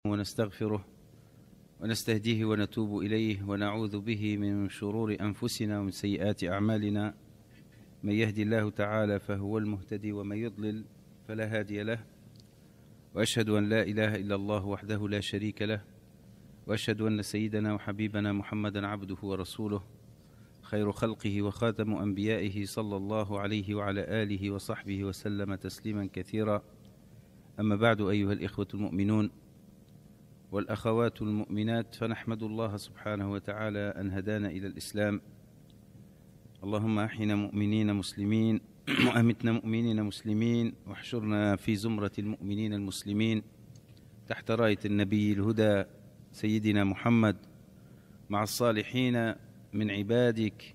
ونستغفره ونستهديه ونتوب إليه ونعوذ به من شرور أنفسنا ومن سيئات أعمالنا من يهدي الله تعالى فهو المهتدي ومن يضلل فلا هادي له وأشهد أن لا إله إلا الله وحده لا شريك له وأشهد أن سيدنا وحبيبنا محمدا عبده ورسوله خير خلقه وخاتم أنبيائه صلى الله عليه وعلى آله وصحبه وسلم تسليما كثيرا. أما بعد أيها الإخوة المؤمنون والأخوات المؤمنات، فنحمد الله سبحانه وتعالى أن هدانا إلى الإسلام. اللهم أحينا مؤمنين مسلمين وأمتنا مؤمنين مسلمين واحشرنا في زمرة المؤمنين المسلمين تحت راية النبي الهدى سيدنا محمد مع الصالحين من عبادك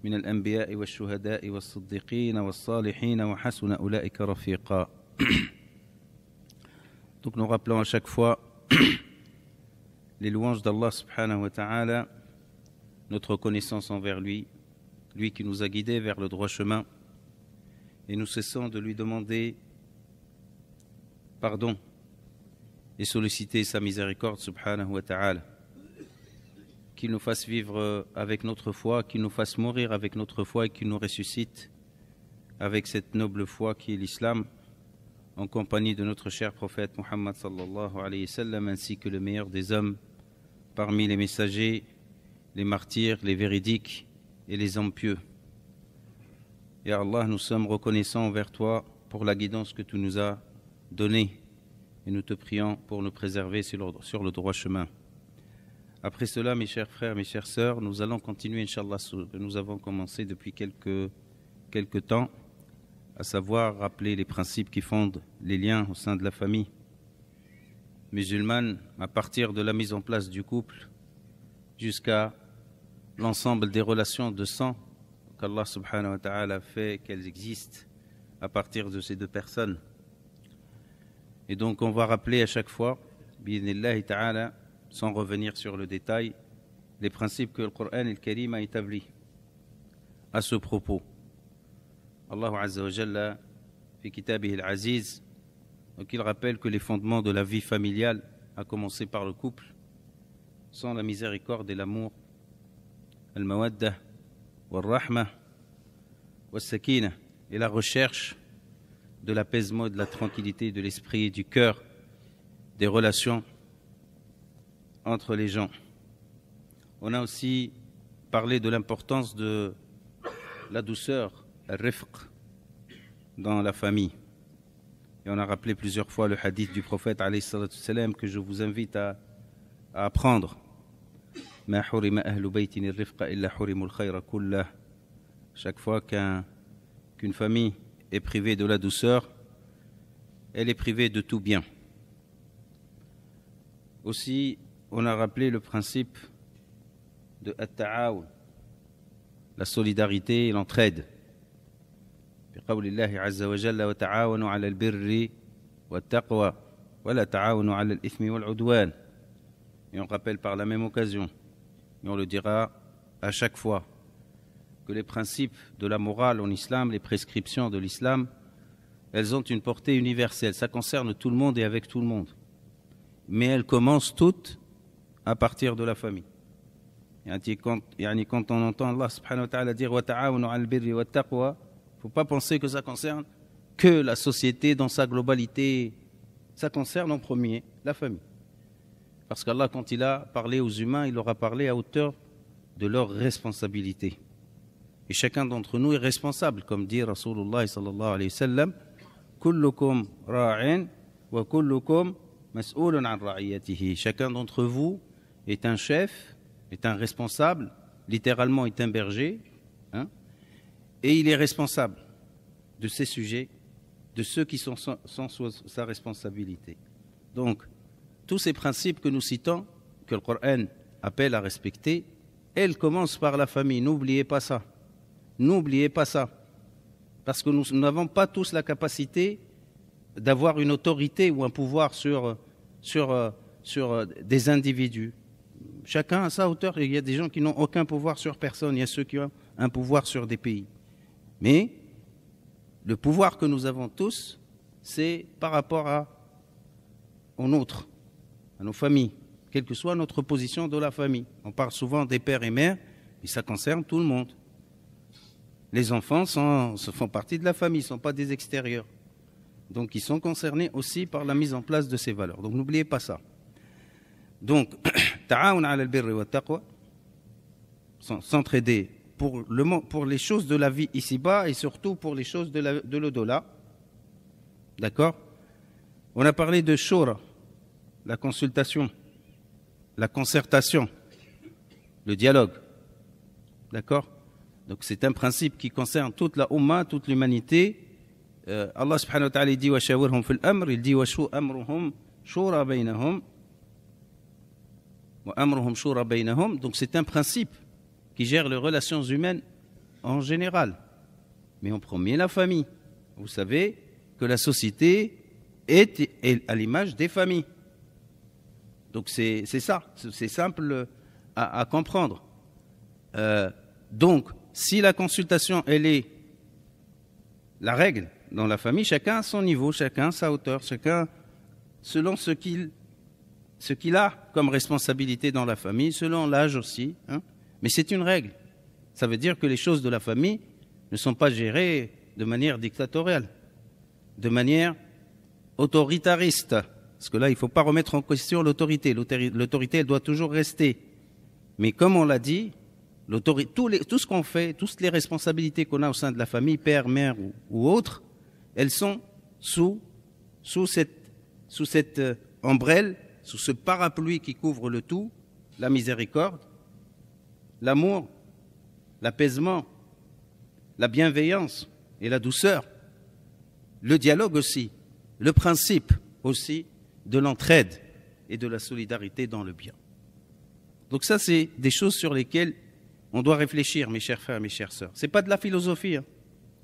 من الأنبياء والشهداء والصديقين والصالحين وحسن أولئك رفيقا. Donc nous rappelons à chaque fois les louanges d'Allah subhanahu wa ta'ala, notre reconnaissance envers lui, lui qui nous a guidés vers le droit chemin, et nous cessons de lui demander pardon et solliciter sa miséricorde subhanahu wa ta'ala, qu'il nous fasse vivre avec notre foi, qu'il nous fasse mourir avec notre foi et qu'il nous ressuscite avec cette noble foi qui est l'islam, en compagnie de notre cher prophète Muhammad sallallahu alayhi wa sallam, ainsi que le meilleur des hommes parmi les messagers, les martyrs, les véridiques et les hommes pieux. Ya Allah, nous sommes reconnaissants envers toi pour la guidance que tu nous as donnée et nous te prions pour nous préserver sur le droit chemin. Après cela, mes chers frères, mes chères sœurs, nous allons continuer, Inch'Allah, ce que nous avons commencé depuis quelques temps, à savoir rappeler les principes qui fondent les liens au sein de la famille musulmane, à partir de la mise en place du couple jusqu'à l'ensemble des relations de sang qu'Allah subhanahu wa ta'ala fait qu'elles existent à partir de ces deux personnes. Et donc on va rappeler à chaque fois, bi'idhnillahi ta'ala, sans revenir sur le détail, les principes que le Coran al-Karim a établis à ce propos. Allah Azza wa Jalla, fi kitabih al-Aziz, donc il rappelle que les fondements de la vie familiale, à commencer par le couple, sont la miséricorde et l'amour, al-mawaddah, wal-rahmah, wal-sakina, et la recherche de l'apaisement et de la tranquillité de l'esprit et du cœur, des relations entre les gens. On a aussi parlé de l'importance de la douceur, al-rifq, dans la famille. Et on a rappelé plusieurs fois le hadith du prophète alayhi salatu salam que je vous invite à apprendre. Ma hurima ahlu baytin ar-rifqa illa hurimul khayra kullah. Chaque fois qu'une famille est privée de la douceur, elle est privée de tout bien. Aussi, on a rappelé le principe de at-ta'awun, la solidarité et l'entraide. بقول الله عز وجل وتعاونوا على البر والتقوى ولا تعاونوا على الإثم والعدوان. Et on rappelle par la même occasion, et on le dira à chaque fois, que les principes de la morale en islam, les prescriptions de l'islam, elles ont une portée universelle. Ça concerne tout le monde et avec tout le monde. Mais elles commencent toutes à partir de la famille. Quand on entend Allah subhanahu wa ta'ala dire wa ta'awunu 'alal birri wat taqwa, il ne faut pas penser que ça concerne que la société dans sa globalité. Ça concerne en premier la famille. Parce qu'Allah, quand il a parlé aux humains, il leur a parlé à hauteur de leurs responsabilités. Et chacun d'entre nous est responsable, comme dit Rasulullah sallallahu alayhi wa sallam, kullukum ra'in wa kullukum mas'oulun 'an ra'iyatihi. Chacun d'entre vous est un chef, est un responsable, littéralement est un berger, hein, et il est responsable de ces sujets, de ceux qui sont sous sa responsabilité. Donc, tous ces principes que nous citons, que le Coran appelle à respecter, elles commencent par la famille. N'oubliez pas ça. N'oubliez pas ça. Parce que nous n'avons pas tous la capacité d'avoir une autorité ou un pouvoir sur des individus. Chacun à sa hauteur. Il y a des gens qui n'ont aucun pouvoir sur personne. Il y a ceux qui ont un pouvoir sur des pays. Mais le pouvoir que nous avons tous, c'est par rapport au nôtre. à nos familles, quelle que soit notre position de la famille. On parle souvent des pères et mères, et ça concerne tout le monde. Les enfants font partie de la famille, ils ne sont pas des extérieurs. Donc ils sont concernés aussi par la mise en place de ces valeurs. Donc n'oubliez pas ça. Donc, ta'awun 'ala al-birri wa taqwa, s'entraider pour les choses de la vie ici-bas et surtout pour les choses de l'au-delà. D'accord? On a parlé de shura, la consultation, la concertation, le dialogue. D'accord? Donc c'est un principe qui concerne toute la Ummah, toute l'humanité. Allah subhanahu wa ta'ala dit wa shawirhum fil amr, il dit wa amruhum shura baynahum. Wa amruhum shura baynahum. Donc c'est un principe qui gère les relations humaines en général. Mais en premier la famille. Vous savez que la société est à l'image des familles. Donc c'est ça, c'est simple à comprendre. Donc, si la consultation, elle est la règle dans la famille, chacun à son niveau, chacun à sa hauteur, chacun selon ce qu'il a comme responsabilité dans la famille, selon l'âge aussi. Hein. Mais c'est une règle. Ça veut dire que les choses de la famille ne sont pas gérées de manière dictatoriale, de manière autoritariste. Parce que là, il ne faut pas remettre en question l'autorité. L'autorité, elle doit toujours rester. Mais comme on l'a dit, tout ce qu'on fait, toutes les responsabilités qu'on a au sein de la famille, père, mère ou autre, elles sont sous cette ombrelle, sous ce parapluie qui couvre le tout, la miséricorde, l'amour, l'apaisement, la bienveillance et la douceur, le dialogue aussi, le principe aussi de l'entraide et de la solidarité dans le bien. Donc ça, c'est des choses sur lesquelles on doit réfléchir, mes chers frères, mes chères sœurs. Ce n'est pas de la philosophie. Hein.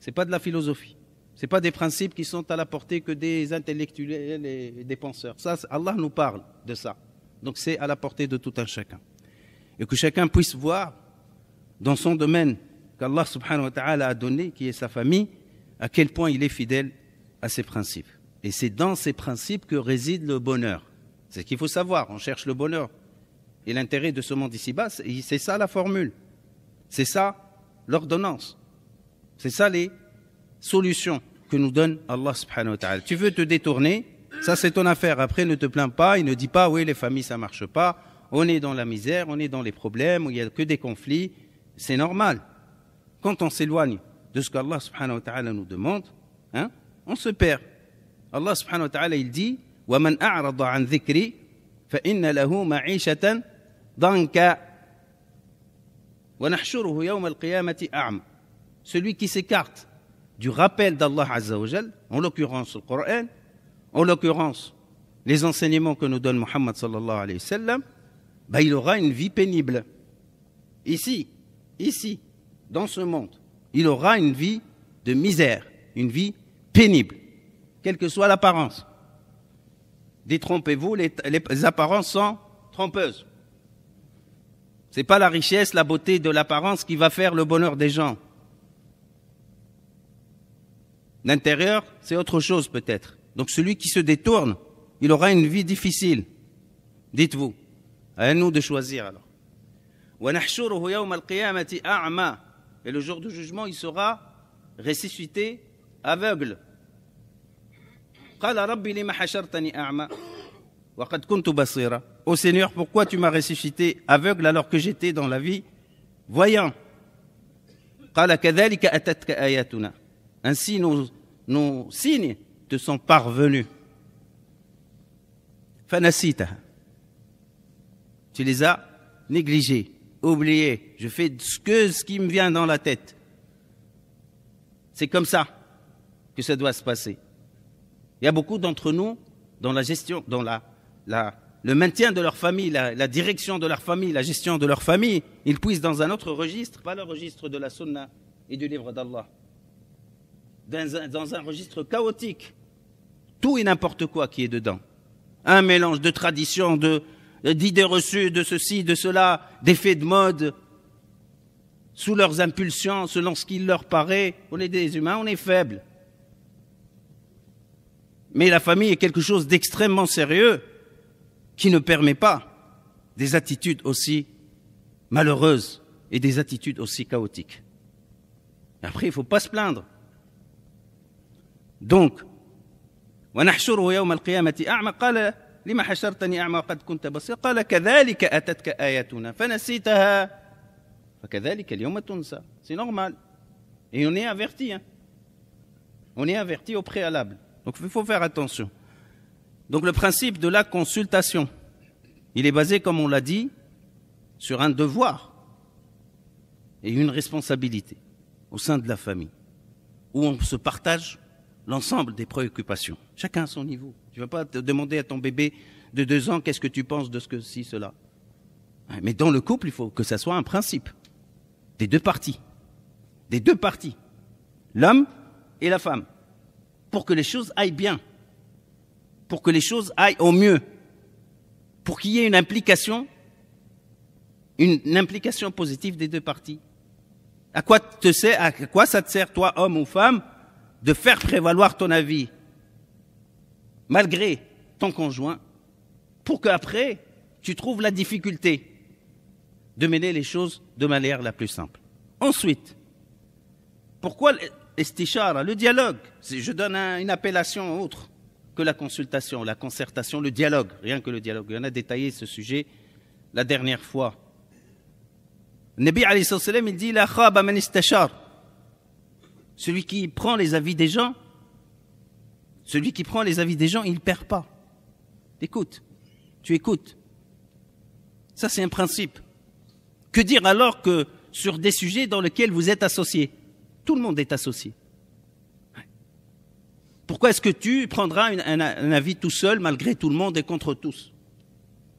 Ce n'est pas de la philosophie. Ce n'est pas des principes qui sont à la portée que des intellectuels et des penseurs. Ça, Allah nous parle de ça. Donc c'est à la portée de tout un chacun. Et que chacun puisse voir dans son domaine qu'Allah subhanahu wa ta'ala a donné, qui est sa famille, à quel point il est fidèle à ses principes. Et c'est dans ces principes que réside le bonheur. C'est ce qu'il faut savoir. On cherche le bonheur. Et l'intérêt de ce monde ici-bas, c'est ça la formule. C'est ça l'ordonnance. C'est ça les solutions que nous donne Allah subhanahu wa ta'ala. Tu veux te détourner, ça c'est ton affaire. Après, ne te plains pas et ne dis pas, oui, les familles, ça ne marche pas. On est dans la misère, on est dans les problèmes, où il n'y a que des conflits. C'est normal. Quand on s'éloigne de ce qu'Allah subhanahu wa ta'ala nous demande, hein, on se perd. Allah subhanahu wa ta'ala, il dit وَمَنْ أَعْرَضَ عَنْ ذِكْرِي فَإِنَّ لَهُ مَعِيشَةً ضَنْكًا وَنَحْشُرُهُ يَوْمَ الْقِيَامَةِ أَعْمَى. Celui qui s'écarte du rappel d'Allah Azza wa Jal, en l'occurrence le Coran, en l'occurrence les enseignements que nous donne Muhammad sallallahu alayhi wa sallam, il aura une vie pénible. Ici, dans ce monde, il aura une vie de misère, une vie pénible, quelle que soit l'apparence. Détrompez-vous, les apparences sont trompeuses. Ce n'est pas la richesse, la beauté de l'apparence qui va faire le bonheur des gens. L'intérieur, c'est autre chose peut-être. Donc celui qui se détourne, il aura une vie difficile. Dites-vous, à nous de choisir alors. وَنَحْشُرُهُ يَوْمَ الْقِيَامَةِ أَعْمَى. Et le jour du jugement, il sera ressuscité aveugle. قال ربي لما حشرتني أعمى وقد كنت بصيرا. Ô Seigneur, pourquoi tu m'as ressuscité aveugle alors que j'étais dans la vie voyant? قال كذلك أتتك آياتنا. Ainsi nos signes te sont parvenus. فنسيتها. Tu les as négligés, oubliés. Je fais ce qui me vient dans la tête. C'est comme ça que ça doit se passer. Il y a beaucoup d'entre nous, dans la gestion, dans le maintien de leur famille, la direction de leur famille, la gestion de leur famille, ils puissent dans un autre registre, pas le registre de la sunna et du livre d'Allah, dans un registre chaotique, tout et n'importe quoi qui est dedans. Un mélange de traditions, d'idées reçues, de ceci, de cela, d'effets de mode, sous leurs impulsions, selon ce qu'il leur paraît. On est des humains, on est faibles. Mais la famille est quelque chose d'extrêmement sérieux. qui ne permet pas des attitudes aussi malheureuses et des attitudes aussi chaotiques. Et après, il ne faut pas se plaindre. Donc, ونحشره يوم القيامة أعمى قال لما حشرتني أعمى وقد كنت بصيرا قال كذلك أتتك آياتنا فنسيتها فكذلك اليوم تنسى. C'est normal. Et on est averti. On est averti au préalable. Donc il faut faire attention. Donc le principe de la consultation, il est basé, comme on l'a dit, sur un devoir et une responsabilité au sein de la famille, où on se partage l'ensemble des préoccupations, chacun à son niveau. Tu ne vas pas te demander à ton bébé de 2 ans qu'est-ce que tu penses de ce que ci, cela. Mais dans le couple, il faut que ça soit un principe des 2 parties, l'homme et la femme, pour que les choses aillent bien, pour que les choses aillent au mieux, pour qu'il y ait une implication positive des 2 parties. À quoi ça te sert, toi, homme ou femme, de faire prévaloir ton avis, malgré ton conjoint, pour qu'après, tu trouves la difficulté de mener les choses de manière la plus simple. Ensuite, pourquoi l'istishara, le dialogue? Je donne une appellation autre que la consultation, la concertation, le dialogue, rien que le dialogue. On a détaillé ce sujet la dernière fois. Le Nabi alayhi salam, il dit la khaba man istashar. Celui qui prend les avis des gens, il ne perd pas. Écoute, tu écoutes. Ça, c'est un principe. Que dire alors que sur des sujets dans lesquels vous êtes associés? Tout le monde est associé. Pourquoi est-ce que tu prendras un avis tout seul malgré tout le monde et contre tous?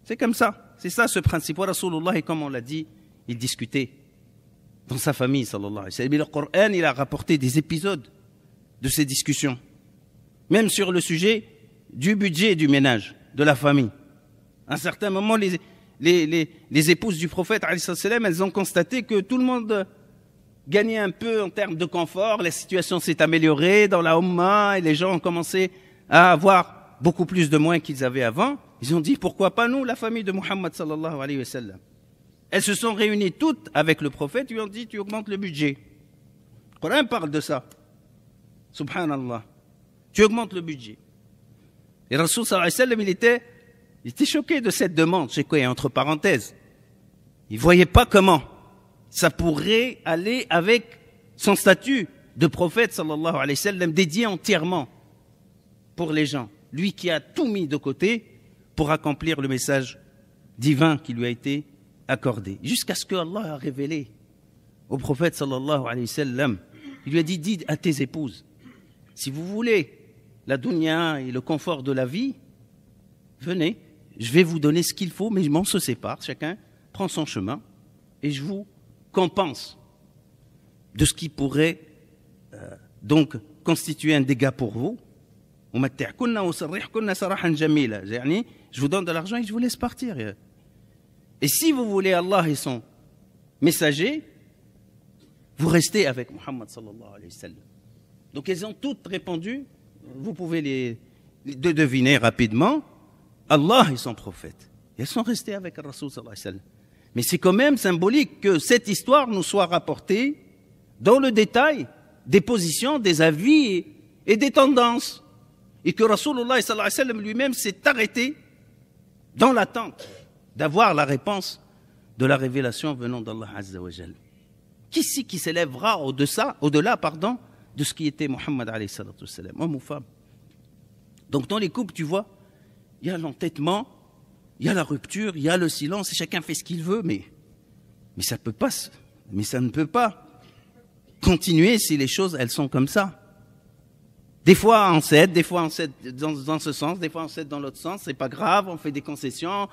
C'est comme ça. C'est ça ce principe. Rasulullah, et comme on l'a dit, il discutait dans sa famille, sallallahu alayhi wa sallam. Et le Coran, il a rapporté des épisodes de ces discussions. Même sur le sujet du budget du ménage, de la famille. À un certain moment, les épouses du prophète, alayhi salam, elles ont constaté que tout le monde gagnait un peu en termes de confort, la situation s'est améliorée dans la Ummah et les gens ont commencé à avoir beaucoup plus de moyens qu'ils avaient avant. Ils ont dit, pourquoi pas nous, la famille de Muhammad sallallahu alayhi wa sallam? Elles se sont réunies toutes avec le prophète, lui ont dit, tu augmentes le budget. Le Coran parle de ça. Subhanallah. Tu augmentes le budget. Et Rasul sallallahu alayhi wa sallam, il était choqué de cette demande. C'est quoi, entre parenthèses? Il voyait pas comment ça pourrait aller avec son statut de prophète sallallahu alayhi wa sallam, dédié entièrement pour les gens. Lui qui a tout mis de côté pour accomplir le message divin qui lui a été accordé. Jusqu'à ce que Allah a révélé au prophète sallallahu alayhi wa sallam, il lui a dit, dis à tes épouses, si vous voulez la dunya et le confort de la vie, venez, je vais vous donner ce qu'il faut, mais on se sépare, chacun prend son chemin, et je vous compense de ce qui pourrait donc constituer un dégât pour vous. Je vous donne de l'argent et je vous laisse partir. Et si vous voulez Allah et son messager, vous restez avec Muhammad sallallahu alayhi wa sallam. Donc elles ont toutes répondu, vous pouvez les deviner rapidement, Allah et son prophète. Et elles sont restées avec le Rasul sallallahu alayhi wa sallam. Mais c'est quand même symbolique que cette histoire nous soit rapportée dans le détail des positions, des avis et des tendances. Et que Rasulullah sallallahu alayhi wa sallam lui-même s'est arrêté dans l'attente d'avoir la réponse de la révélation venant d'Allah Azza wa Jal. Qui c'est qui s'élèvera au-delà, de ce qui était Muhammad alayhi salatu wa sallam, homme ou femme? Donc dans les couples, tu vois, il y a l'entêtement, il y a la rupture, il y a le silence, et chacun fait ce qu'il veut, mais ça ne peut pas continuer si les choses, elles sont comme ça. Des fois on cède dans ce sens, des fois on cède dans l'autre sens, c'est pas grave, on fait des concessions,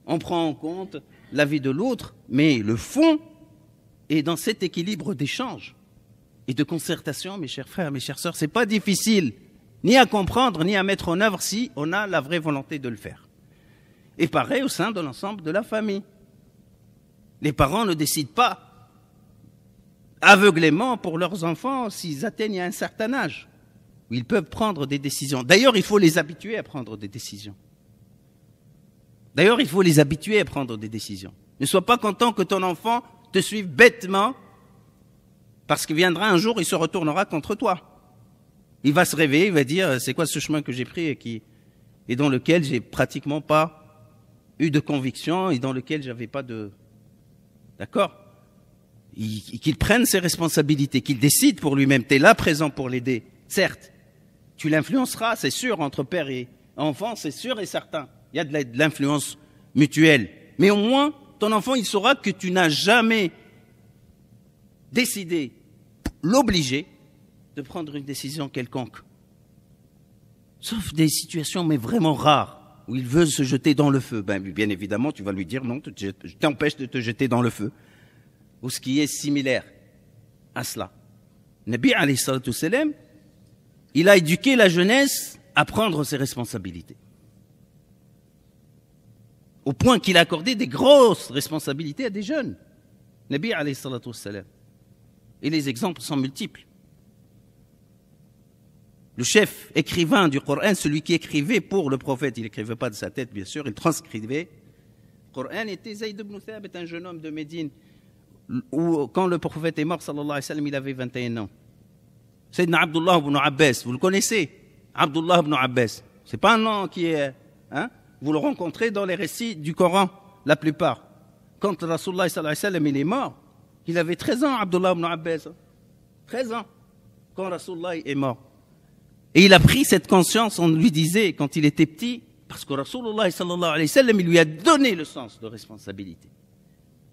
on prend en compte l'avis de l'autre, mais le fond est dans cet équilibre d'échange et de concertation, mes chers frères, mes chères sœurs. C'est pas difficile, ni à comprendre, ni à mettre en œuvre si on a la vraie volonté de le faire. Et pareil au sein de l'ensemble de la famille. Les parents ne décident pas aveuglément pour leurs enfants s'ils atteignent un certain âge, où ils peuvent prendre des décisions. D'ailleurs, il faut les habituer à prendre des décisions. D'ailleurs, il faut les habituer à prendre des décisions. Ne sois pas content que ton enfant te suive bêtement, parce qu'il viendra un jour, il se retournera contre toi. Il va se réveiller, il va dire, c'est quoi ce chemin que j'ai pris et dans lequel j'ai pratiquement pas eu de conviction et dans lequel j'avais pas de... D'accord? Qu'il prenne ses responsabilités, qu'il décide pour lui-même. Tu es là présent pour l'aider, certes. Tu l'influenceras, c'est sûr, entre père et enfant, c'est sûr et certain. Il y a de l'influence mutuelle. Mais au moins, ton enfant, il saura que tu n'as jamais décidé, l'obliger de prendre une décision quelconque. Sauf des situations, mais vraiment rares, où il veut se jeter dans le feu. Bien évidemment, tu vas lui dire non, je t'empêche de te jeter dans le feu. Ou ce qui est similaire à cela. Nabi alayhi salatu salam, il a éduqué la jeunesse à prendre ses responsabilités. Au point qu'il a accordé des grosses responsabilités à des jeunes. Nabi alayhi salatu salam. Et les exemples sont multiples. Le chef écrivain du Coran, celui qui écrivait pour le prophète, il n'écrivait pas de sa tête, bien sûr, il transcrivait. Le Coran était Zayd ibn Thabit, un jeune homme de Médine, où, quand le prophète est mort, sallallahu alayhi wa sallam, il avait 21 ans. Sayyidina Abdullah ibn Abbas, vous le connaissez? Abdullah ibn Abbas. C'est pas un nom qui est... Hein? Vous le rencontrez dans les récits du Coran, la plupart. Quand Rasulullah sallallahu alayhi wa sallam, il est mort, il avait 13 ans, Abdullah ibn Abbas. 13 ans, quand Rasulullah est mort. Et il a pris cette conscience, on lui disait, quand il était petit, parce que Rasulullah sallallahu alayhi wa sallam, il lui a donné le sens de responsabilité.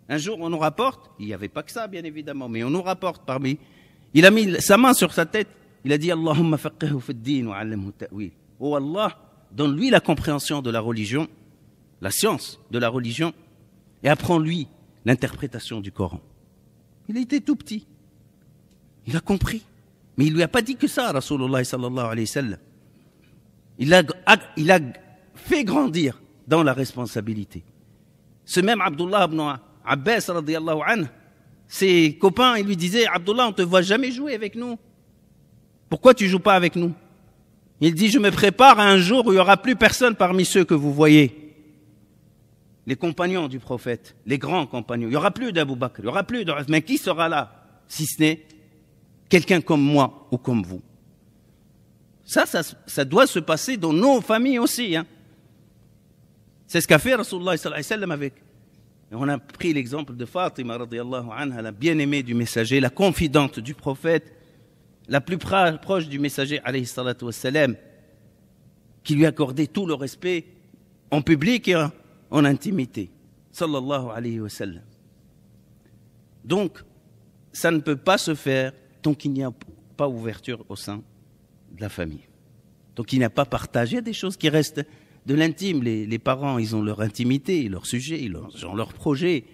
Un jour, on nous rapporte, il n'y avait pas que ça, bien évidemment, mais on nous rapporte parmi... Il a mis sa main sur sa tête, il a dit « Allahumma faqihhu fi d-din wa 'allimhu ta'wil » Oh Allah, donne-lui la compréhension de la religion, la science de la religion, et apprends-lui l'interprétation du Coran. Il était tout petit. Il a compris. Mais il ne lui a pas dit que ça, Rasulullah sallallahu alayhi wa sallam. Il a fait grandir dans la responsabilité. Ce même Abdullah ibn Abbas, radiyallahu anhu, ses copains, ils lui disaient, Abdullah, on ne te voit jamais jouer avec nous. Pourquoi tu ne joues pas avec nous? Il dit, je me prépare à un jour où il n'y aura plus personne parmi ceux que vous voyez. Les compagnons du prophète, les grands compagnons. Il n'y aura plus d'Abu Bakr, il n'y aura plus de... Mais qui sera là, si ce n'est quelqu'un comme moi ou comme vous? Ça doit se passer dans nos familles aussi. Hein. C'est ce qu'a fait Rasulullah sallallahu alayhi wa sallam avec. Et on a pris l'exemple de Fatima, radiyallahu anha, la bien-aimée du messager, la confidente du prophète, la plus proche du messager, alayhi salatu wassalam, qui lui accordait tout le respect en public et en intimité. Sallallahu alayhi wa sallam. Donc, ça ne peut pas se faire tant qu'il n'y a pas ouverture au sein de la famille. Donc il n'y a pas partage. Il y a des choses qui restent de l'intime. Les parents, ils ont leur intimité, leur sujet, ils ont leur projet.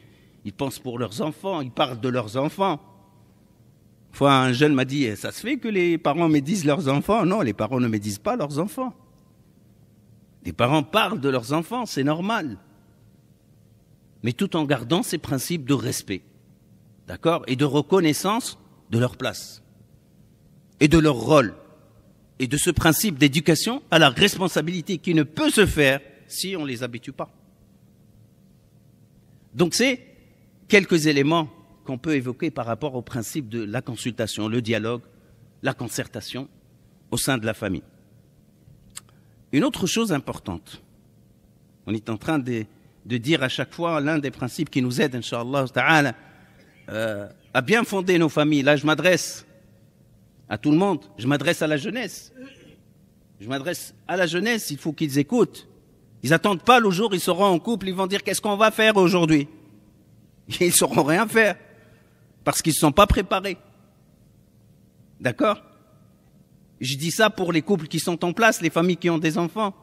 Ils pensent pour leurs enfants, ils parlent de leurs enfants. Une fois, un jeune m'a dit, ça se fait que les parents médisent leurs enfants? Non, les parents ne médisent pas leurs enfants. Les parents parlent de leurs enfants, c'est normal. Mais tout en gardant ces principes de respect, d'accord, et de reconnaissance de leur place et de leur rôle et de ce principe d'éducation à la responsabilité qui ne peut se faire si on ne les habitue pas. Donc c'est quelques éléments qu'on peut évoquer par rapport au principe de la consultation, le dialogue, la concertation au sein de la famille. Une autre chose importante, on est en train de dire à chaque fois l'un des principes qui nous aide, Inch'Allah ta'ala, à bien fonder nos familles. Là, je m'adresse à tout le monde, je m'adresse à la jeunesse. Je m'adresse à la jeunesse, il faut qu'ils écoutent. Ils n'attendent pas le jour où ils seront en couple, ils vont dire qu'est-ce qu'on va faire aujourd'hui. Ils ne sauront rien faire parce qu'ils ne sont pas préparés. D'accord? Je dis ça pour les couples qui sont en place, les familles qui ont des enfants.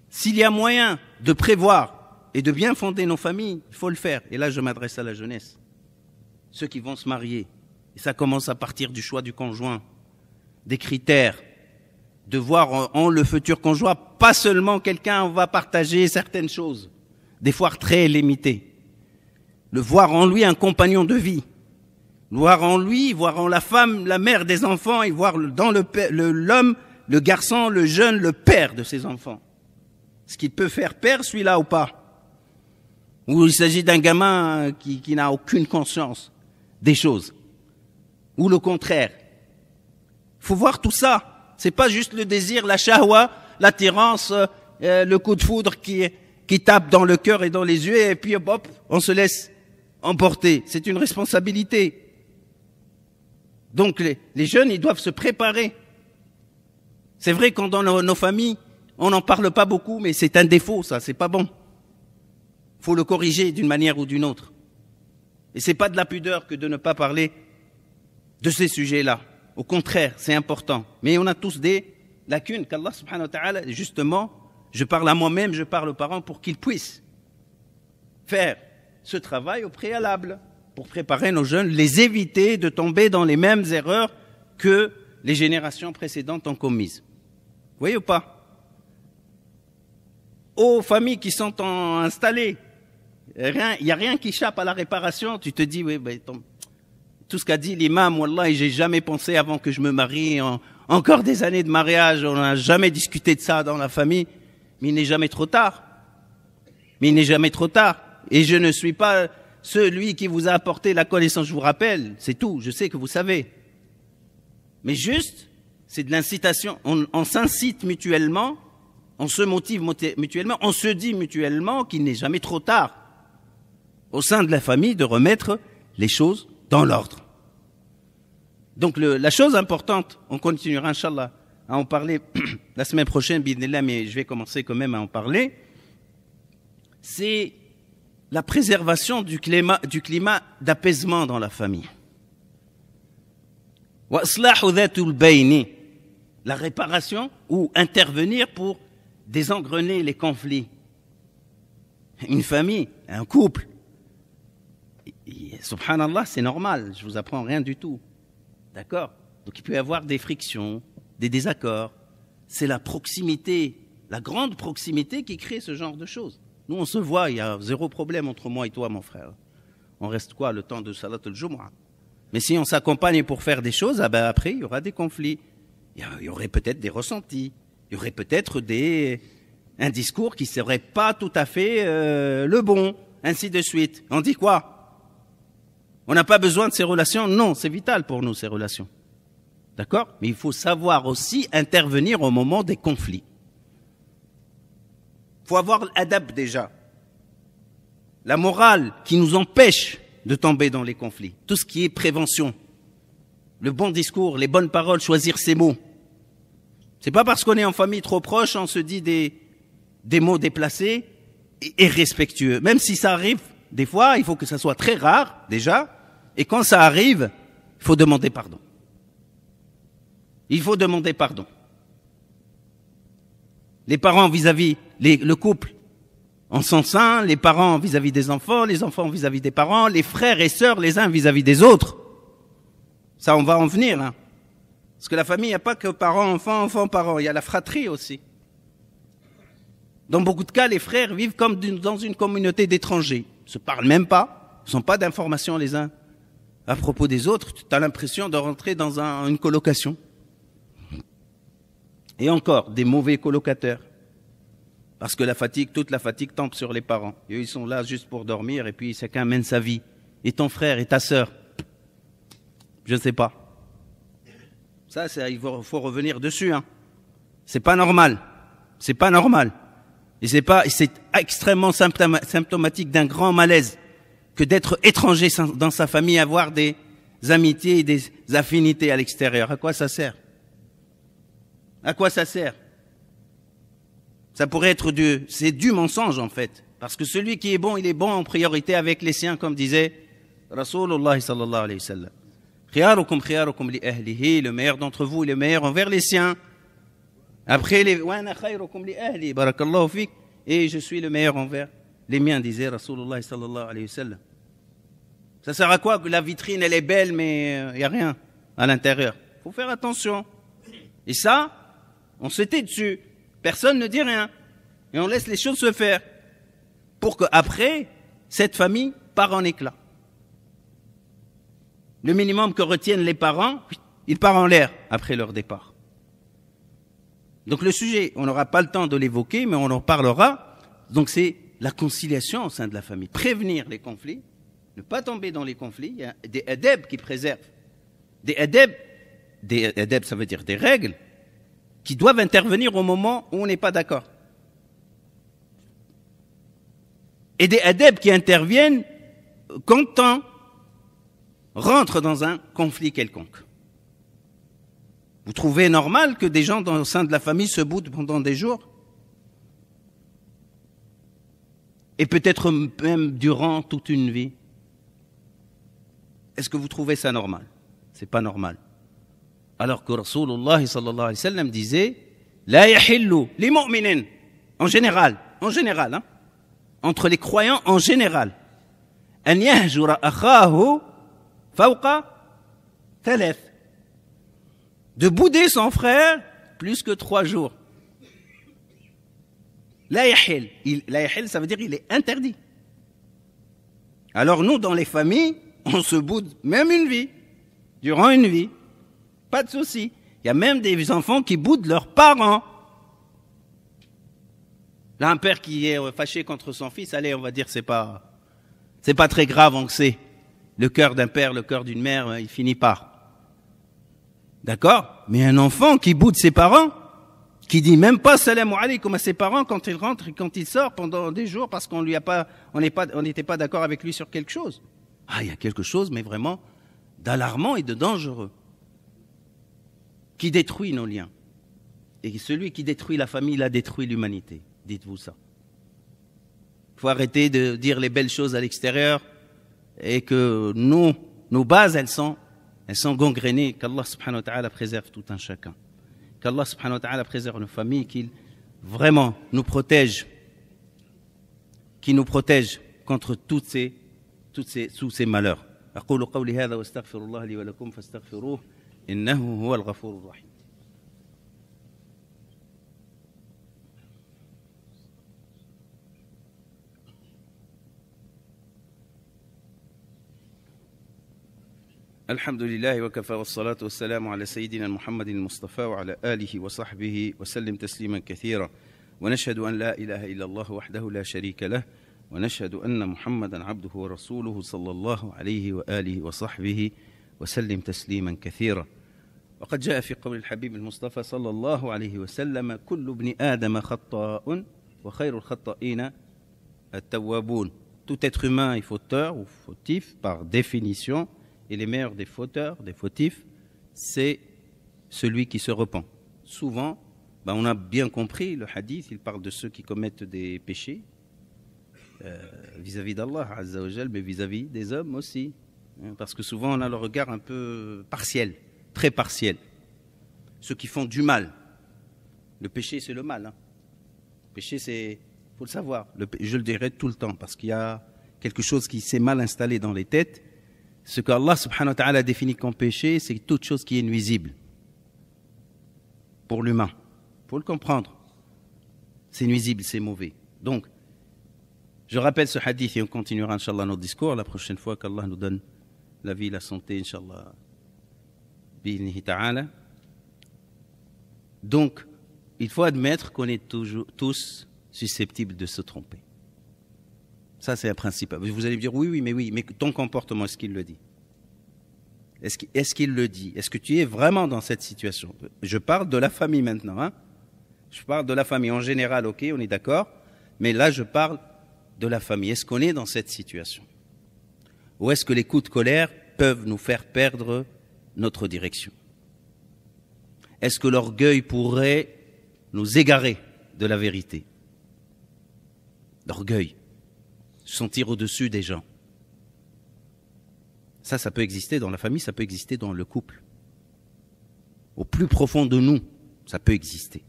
S'il y a moyen de prévoir et de bien fonder nos familles, il faut le faire. Et là, je m'adresse à la jeunesse. Ceux qui vont se marier. Et ça commence à partir du choix du conjoint, des critères, de voir en le futur conjoint, pas seulement quelqu'un, on va partager certaines choses, des fois très limitées. Le voir en lui un compagnon de vie, voir en lui, voir en la femme, la mère des enfants, et voir dans l'homme, le garçon, le jeune, le père de ses enfants. Est-ce qu'il peut faire père celui-là ou pas? Ou il s'agit d'un gamin qui n'a aucune conscience des choses? Ou le contraire? Il faut voir tout ça. C'est pas juste le désir, la shahwa, l'attirance, le coup de foudre qui tape dans le cœur et dans les yeux et puis hop, on se laisse emporter. C'est une responsabilité. Donc les jeunes, ils doivent se préparer. C'est vrai que dans nos familles, on n'en parle pas beaucoup, mais c'est un défaut, ça, c'est pas bon. Faut le corriger d'une manière ou d'une autre. Et c'est pas de la pudeur que de ne pas parler de ces sujets-là. Au contraire, c'est important. Mais on a tous des lacunes qu'Allah subhanahu wa ta'ala, justement, je parle à moi-même, je parle aux parents pour qu'ils puissent faire ce travail au préalable, pour préparer nos jeunes, les éviter de tomber dans les mêmes erreurs que les générations précédentes ont commises. Vous voyez ou pas? Aux familles qui sont installées, il n'y a rien qui échappe à la réparation. Tu te dis, oui, tout ce qu'a dit l'imam, wallah, j'ai jamais pensé avant que je me marie, encore des années de mariage, on n'a jamais discuté de ça dans la famille, mais il n'est jamais trop tard. Mais il n'est jamais trop tard. Et je ne suis pas celui qui vous a apporté la connaissance, je vous rappelle, c'est tout, je sais que vous savez. Mais juste, c'est de l'incitation, on s'incite mutuellement, on se motive mutuellement, on se dit mutuellement qu'il n'est jamais trop tard au sein de la famille de remettre les choses dans l'ordre. Donc la chose importante, on continuera inchallah à en parler la semaine prochaine, bidnillah, mais je vais commencer quand même à en parler, c'est la préservation du climat d'apaisement dans la famille. La réparation ou intervenir pour désengrener les conflits. Une famille, un couple, subhanallah, c'est normal, je vous apprends rien du tout. D'accord? Donc il peut y avoir des frictions, des désaccords. C'est la proximité, la grande proximité qui crée ce genre de choses. Nous, on se voit, il y a zéro problème entre moi et toi, mon frère. On reste quoi, le temps de Salat al-Jumu'ah? Mais si on s'accompagne pour faire des choses, après, il y aura des conflits. Il y aurait peut-être des ressentis. Il y aurait peut-être un discours qui ne serait pas tout à fait le bon, ainsi de suite. On dit quoi? On n'a pas besoin de ces relations? Non, c'est vital pour nous, ces relations. D'accord? Mais il faut savoir aussi intervenir au moment des conflits. Il faut avoir l'adab déjà. La morale qui nous empêche de tomber dans les conflits. Tout ce qui est prévention. Le bon discours, les bonnes paroles, choisir ses mots. C'est pas parce qu'on est en famille trop proche, on se dit des mots déplacés et respectueux. Même si ça arrive, des fois, il faut que ça soit très rare, déjà. Et quand ça arrive, il faut demander pardon. Il faut demander pardon. Les parents vis-à-vis, le couple en son sein, les parents vis-à-vis des enfants, les enfants vis-à-vis des parents, les frères et sœurs les uns vis-à-vis des autres. Ça, on va en venir. Hein. Parce que la famille, il n'y a pas que parents, enfants, enfants, parents. Il y a la fratrie aussi. Dans beaucoup de cas, les frères vivent comme dans une communauté d'étrangers. Ils ne se parlent même pas. Ils n'ont pas d'informations les uns à propos des autres. Tu as l'impression de rentrer dans une colocation. Et encore, des mauvais colocataires. Parce que toute la fatigue tombe sur les parents. Et eux, ils sont là juste pour dormir et puis chacun mène sa vie. Et ton frère et ta sœur, je ne sais pas. Ça, il faut revenir dessus. Hein. C'est pas normal. C'est pas normal. Et c'est extrêmement symptomatique d'un grand malaise que d'être étranger dans sa famille, avoir des amitiés et des affinités à l'extérieur. À quoi ça sert? À quoi ça sert? Ça pourrait être c'est du mensonge en fait. Parce que celui qui est bon, il est bon en priorité avec les siens, comme disait Rasulullah sallallahu alayhi wa sallam. Khiyarukum khiyarukum li ahlihi, le meilleur d'entre vous est le meilleur envers les siens. Après wa ana khayrukum li ahli, barakallahu fik, et je suis le meilleur envers les miens, disait Rasulullah sallallahu alayhi wa sallam. Ça sert à quoi que la vitrine elle est belle mais il y a rien à l'intérieur? Faut faire attention. Et ça, on se tait dessus. Personne ne dit rien. Et on laisse les choses se faire. Pour qu'après, cette famille part en éclat. Le minimum que retiennent les parents, il part en l'air après leur départ. Donc le sujet, on n'aura pas le temps de l'évoquer, mais on en parlera. Donc c'est la conciliation au sein de la famille. Prévenir les conflits, ne pas tomber dans les conflits. Il y a des adab qui préservent. Des adab, ça veut dire des règles, qui doivent intervenir au moment où on n'est pas d'accord. Et des adab qui interviennent quand on rentre dans un conflit quelconque. Vous trouvez normal que des gens au sein de la famille se boudent pendant des jours? Et peut-être même durant toute une vie? Est-ce que vous trouvez ça normal? C'est pas normal. Alors que Rasulullah sallallahu alayhi wa sallam disait La yahillu li mu'minin, en général, hein, entre les croyants en général, an yahjura akhahu fawqa thalath, de bouder son frère plus que 3 jours. La yahil, ça veut dire il est interdit. Alors nous, dans les familles, on se boude même une vie, durant une vie, pas de souci. Il y a même des enfants qui boudent leurs parents. Là, un père qui est fâché contre son fils, allez, on va dire, c'est pas très grave, on le sait. Le cœur d'un père, le cœur d'une mère, il finit par. D'accord? Mais un enfant qui boude ses parents, qui dit même pas salam alaykoum à ses parents quand il rentre et quand il sort pendant des jours parce qu'on n'était pas d'accord avec lui sur quelque chose. Ah, il y a quelque chose, mais vraiment d'alarmant et de dangereux, qui détruit nos liens. Et celui qui détruit la famille, il a détruit l'humanité. Dites-vous ça. Il faut arrêter de dire les belles choses à l'extérieur et que nos bases, elles sont gangrénées. Qu'Allah subhanahu wa ta'ala préserve tout un chacun. Qu'Allah subhanahu wa ta'ala préserve nos familles, qu'il vraiment nous protège, qu'il nous protège contre tous ces malheurs. أقول قولي هذا واستغفر الله لي ولكم فاستغفروه إنه هو الغفور الرحيم. الحمد لله وكفى والصلاة والسلام على سيدنا محمد المصطفى وعلى آله وصحبه وسلم تسليما كثيرا ونشهد أن لا إله إلا الله وحده لا شريك له ونشهد أن محمدا عبده ورسوله صلى الله عليه وآله وصحبه وسلم تسليما كثيرا. وقد جاء في قول الحبيب المصطفى صلى الله عليه وسلم كل ابن آدم خطاء وخير الخطائين التوابون. Tout être humain est fauteur ou fautif par définition, et les meilleurs des fauteurs, des fautifs, c'est celui qui se repent. Souvent, on a bien compris le hadith, il parle de ceux qui commettent des péchés vis-à-vis d'Allah Azza wa Jal, mais vis-à-vis des hommes aussi. Parce que souvent on a le regard un peu partiel, très partiel. Ceux qui font du mal. Le péché c'est le mal. Le péché c'est, il faut le savoir, je le dirai tout le temps, parce qu'il y a quelque chose qui s'est mal installé dans les têtes. Ce qu'Allah subhanahu wa ta'ala définit comme péché, c'est toute chose qui est nuisible pour l'humain. Il faut le comprendre. C'est nuisible, c'est mauvais. Donc, je rappelle ce hadith et on continuera, Inch'Allah, notre discours la prochaine fois qu'Allah nous donne la vie, la santé, Inch'Allah. Bi'idhnihi ta'ala. Donc, il faut admettre qu'on est tous susceptibles de se tromper. Ça, c'est un principe. Vous allez me dire, oui, mais ton comportement, est-ce qu'il le dit? Est-ce qu'il le dit? Est-ce que tu es vraiment dans cette situation? Je parle de la famille maintenant. Hein? Je parle de la famille en général, ok, on est d'accord. Mais là, je parle de la famille. Est-ce qu'on est dans cette situation? Ou est-ce que les coups de colère peuvent nous faire perdre notre direction? Est-ce que l'orgueil pourrait nous égarer de la vérité? L'orgueil. Se sentir au-dessus des gens. Ça peut exister dans la famille, ça peut exister dans le couple. Au plus profond de nous, ça peut exister.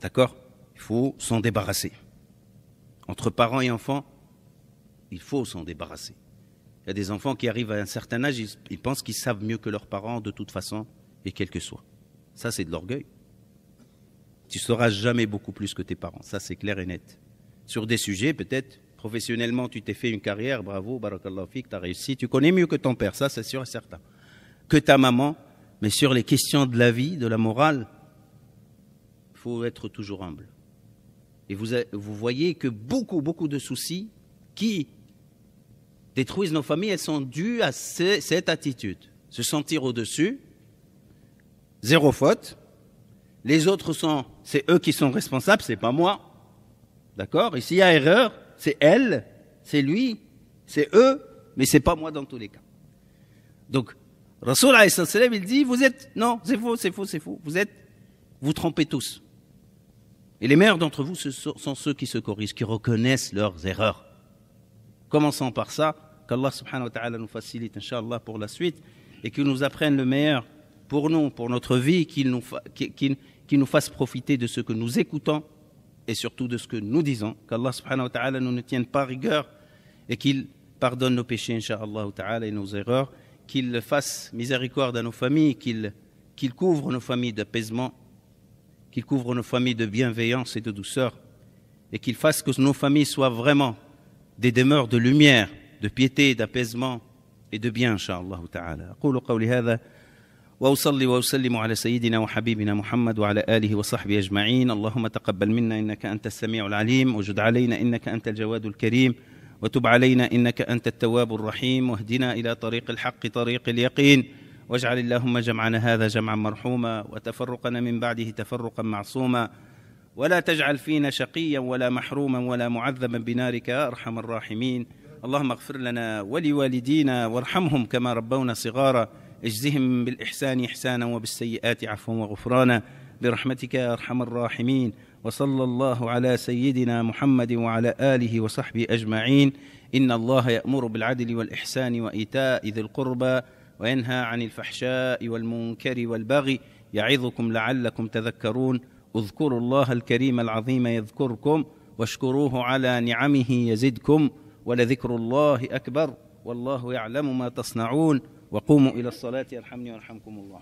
D'accord? Il faut s'en débarrasser. Entre parents et enfants, il faut s'en débarrasser. Il y a des enfants qui arrivent à un certain âge, ils pensent qu'ils savent mieux que leurs parents de toute façon, et quel que soit. Ça, c'est de l'orgueil. Tu ne sauras jamais beaucoup plus que tes parents, ça c'est clair et net. Sur des sujets, peut-être, professionnellement, tu t'es fait une carrière, bravo, barakallahu fik, tu as réussi, tu connais mieux que ton père, ça c'est sûr et certain. Que ta maman, mais sur les questions de la vie, de la morale, faut être toujours humble. Et vous voyez que beaucoup de soucis qui détruisent nos familles, elles sont dues à cette attitude. Se sentir au-dessus, zéro faute. Les autres c'est eux qui sont responsables, c'est pas moi. D'accord? Et s'il y a erreur, c'est elle, c'est lui, c'est eux, mais c'est pas moi dans tous les cas. Donc, Rasoul alayhi salam, il dit, non, c'est faux. Vous trompez tous. Et les meilleurs d'entre vous sont ceux qui se corrigent, qui reconnaissent leurs erreurs. Commençons par ça, qu'Allah subhanahu wa ta'ala nous facilite, Inch'Allah, pour la suite, et qu'il nous apprenne le meilleur pour nous, pour notre vie, qu'il nous fasse profiter de ce que nous écoutons, et surtout de ce que nous disons, qu'Allah subhanahu wa ta'ala ne nous tienne pas rigueur, et qu'il pardonne nos péchés, Inch'Allah ta'ala, et nos erreurs, qu'il fasse miséricorde à nos familles, qu'il couvre nos familles d'apaisement, qu'il couvre nos familles de bienveillance et de douceur, et qu'il fasse que nos familles soient vraiment des demeures de lumière, de piété, d'apaisement et de bien, Inch'Allah ta'ala. أقول قولي هذا وأصلي وأسلم على سيدنا وحبيبنا محمد وعلى آله وصحبه أجمعين. اللهم تقبل منا إنك أنت السميع العليم، وجد علينا إنك أنت الجواد الكريم، وتب علينا إنك أنت التواب الرحيم، واهدنا إلى طريق الحق طريق اليقين، واجعل اللهم جمعنا هذا جمعا مرحوما، وتفرقنا من بعده تفرقا معصوما، ولا تجعل فينا شقيا ولا محروما ولا معذبا بنارك يا أرحم الراحمين. اللهم اغفر لنا ولوالدينا وارحمهم كما ربونا صغارا، اجزهم بالإحسان إحسانا وبالسيئات عفوا وغفرانا برحمتك يا أرحم الراحمين. وصلى الله على سيدنا محمد وعلى آله وصحبه أجمعين. إن الله يأمر بالعدل والإحسان وإيتاء ذي القربى وينهى عن الفحشاء والمنكر والبغي يعظكم لعلكم تذكرون. اذكروا الله الكريم العظيم يذكركم واشكروه على نعمه يزدكم ولذكر الله أكبر والله يعلم ما تصنعون. وقوموا إلى الصلاة يرحمني ويرحمكم الله.